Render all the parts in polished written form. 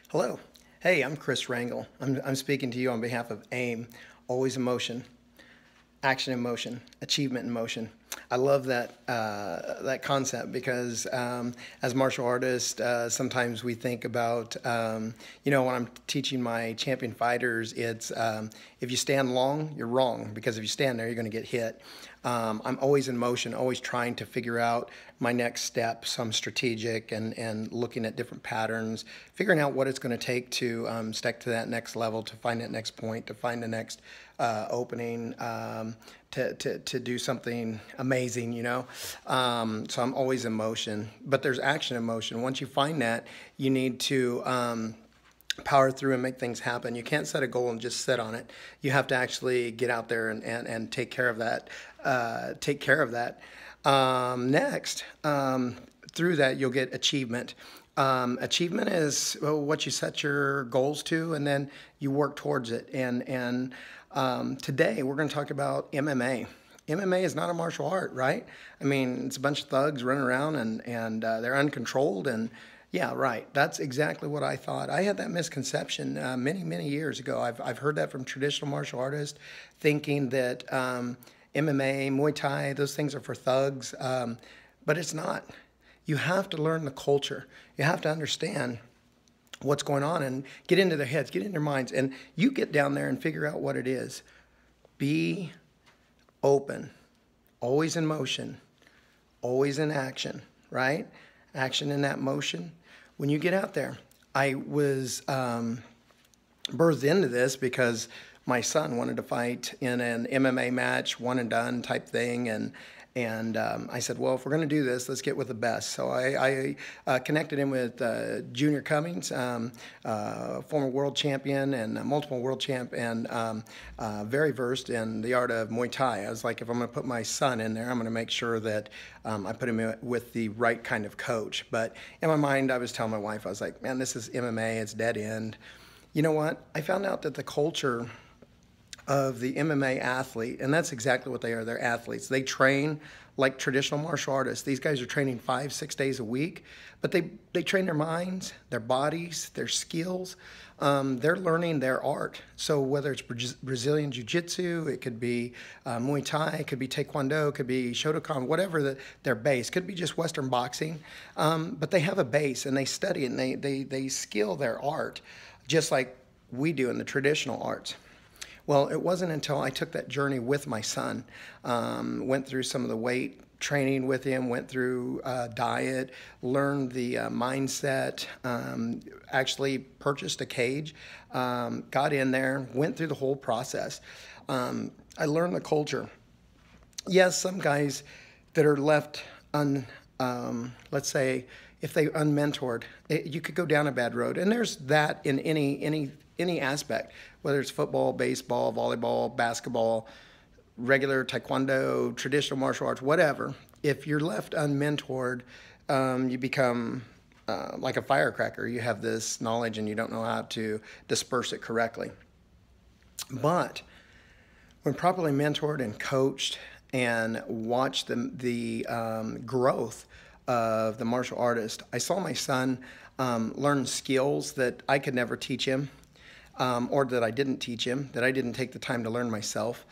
Hello. Hey, I'm Chris Rangel. I'm speaking to you on behalf of AIM, always in motion, action in motion, achievement in motion. I love that concept because as martial artists, sometimes we think about when I'm teaching my champion fighters, it's if you stand long, you're wrong because if you stand there, you're going to get hit. I'm always in motion, always trying to figure out my next step. So I'm strategic and looking at different patterns, figuring out what it's going to take to step to that next level, to find that next point, to find the next opening, to do something amazing, So I'm always in motion, but there's action in motion. Once you find that, you need to power through and make things happen. You can't set a goal and just sit on it. You have to actually get out there and take care of that. Next, through that, you'll get achievement. Achievement is what you set your goals to, and then you work towards it. And today, we're going to talk about MMA. MMA is not a martial art, right? I mean, it's a bunch of thugs running around and they're uncontrolled. And yeah, right. That's exactly what I thought. I had that misconception many, many years ago. I've heard that from traditional martial artists, thinking that MMA, Muay Thai, those things are for thugs, but it's not. You have to learn the culture. You have to understand what's going on and get into their heads, get in their minds, and you get down there and figure out what it is. Be open, always in motion, always in action, right? Action in that motion. When you get out there, I was birthed into this because my son wanted to fight in an MMA match, one and done type thing, and I said, well, if we're going to do this, let's get with the best. So I connected him with Junior Cummings, former world champion and multiple world champ, and very versed in the art of Muay Thai. I was like, if I'm going to put my son in there, I'm going to make sure that I put him with the right kind of coach. But in my mind, I was telling my wife, I was like, man, this is MMA, it's dead end. You know what? I found out that the culture of the MMA athlete, and that's exactly what they are. They're athletes. They train like traditional martial artists. These guys are training 5-6 days a week, but they train their minds, their bodies, their skills. They're learning their art. So whether it's Brazilian Jiu-Jitsu, it could be Muay Thai, it could be Taekwondo, it could be Shotokan, whatever their base. Could be just Western boxing, but they have a base and they study and they skill their art, just like we do in the traditional arts. Well, it wasn't until I took that journey with my son, went through some of the weight training with him, went through diet, learned the mindset, actually purchased a cage, got in there, went through the whole process. I learned the culture. Yes, some guys that are left let's say, if they unmentored, you could go down a bad road. And there's that in any aspect, whether it's football, baseball, volleyball, basketball, regular taekwondo, traditional martial arts, whatever. If you're left unmentored, you become like a firecracker. You have this knowledge and you don't know how to disperse it correctly. But when properly mentored and coached and watched the growth of the martial artist, I saw my son learn skills that I could never teach him, or that I didn't teach him, that I didn't take the time to learn myself.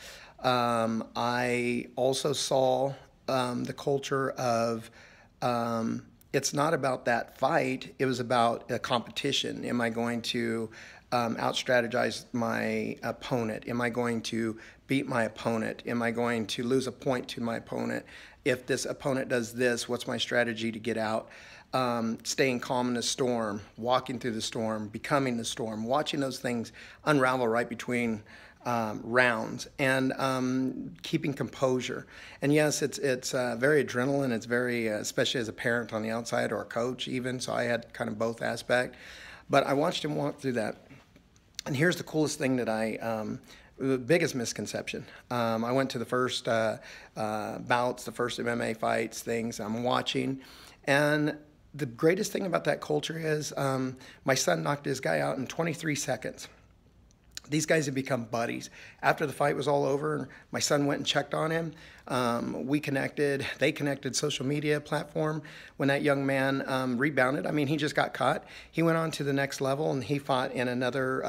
I also saw the culture of it's not about that fight, it was about a competition. Am I going to out-strategize my opponent? Am I going to beat my opponent? Am I going to lose a point to my opponent? If this opponent does this, what's my strategy to get out? Staying calm in the storm, walking through the storm, becoming the storm, watching those things unravel right between rounds, and keeping composure. And yes, it's very adrenaline. It's very, especially as a parent on the outside or a coach even, so I had kind of both aspect. But I watched him walk through that. And here's the coolest thing that the biggest misconception. I went to the first bouts, the first MMA fights, things I'm watching. And the greatest thing about that culture is my son knocked this guy out in 23 seconds. These guys have become buddies. After the fight was all over, my son went and checked on him. We connected, they connected social media platform. When that young man rebounded, I mean, he just got caught. He went on to the next level and he fought in another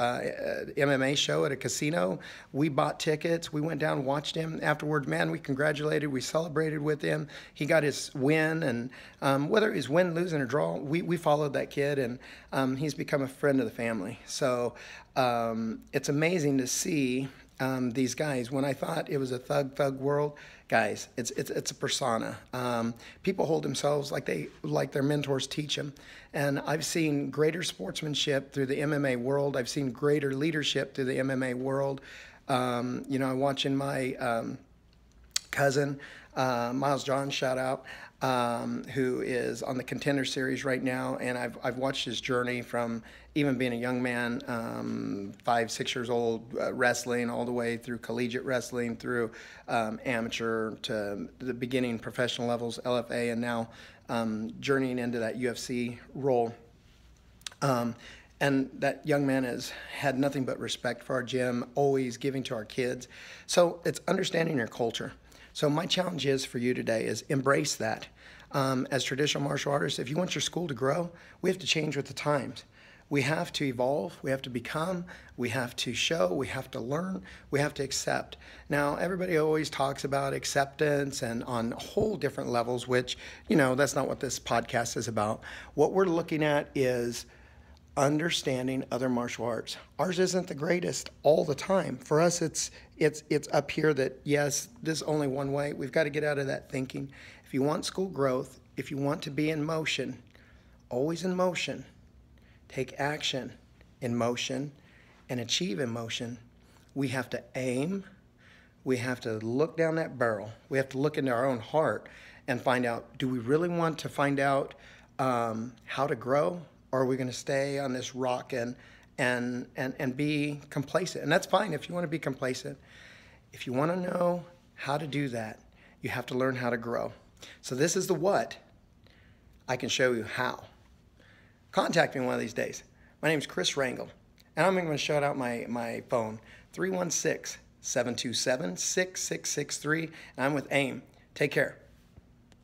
MMA show at a casino. We bought tickets. We went down, watched him. Afterwards, man, we congratulated, we celebrated with him. He got his win, and whether it was win, losing, or draw, we followed that kid, and he's become a friend of the family. So it's amazing to see these guys. When I thought it was a thug world, guys, it's a persona. People hold themselves like their mentors teach them, and I've seen greater sportsmanship through the MMA world. I've seen greater leadership through the MMA world. You know, I'm watching my cousin, Miles John, shout out, who is on the Contender Series right now, and I've watched his journey from even being a young man, 5, 6 years old, wrestling, all the way through collegiate wrestling, through amateur to the beginning professional levels, LFA, and now journeying into that UFC role. And that young man has had nothing but respect for our gym, always giving to our kids. So it's understanding your culture. So my challenge is for you today is embrace that. As traditional martial artists, if you want your school to grow, we have to change with the times. We have to evolve, we have to become, we have to show, we have to learn, we have to accept. Now, everybody always talks about acceptance and on whole different levels, which, you know, that's not what this podcast is about. What we're looking at is understanding other martial arts. Ours isn't the greatest all the time. For us, it's up here that, yes, this is only one way. We've got to get out of that thinking. If you want school growth, if you want to be in motion, always in motion, take action in motion, and achieve in motion, we have to aim. We have to look down that barrel. We have to look into our own heart and find out, do we really want to find out how to grow? Or are we going to stay on this rock and be complacent? And that's fine if you want to be complacent. If you want to know how to do that, you have to learn how to grow. So this is the what. I can show you how. Contact me one of these days. My name is Chris Rangel, and I'm going to shout out my phone, 316-727-6663, and I'm with AIM. Take care.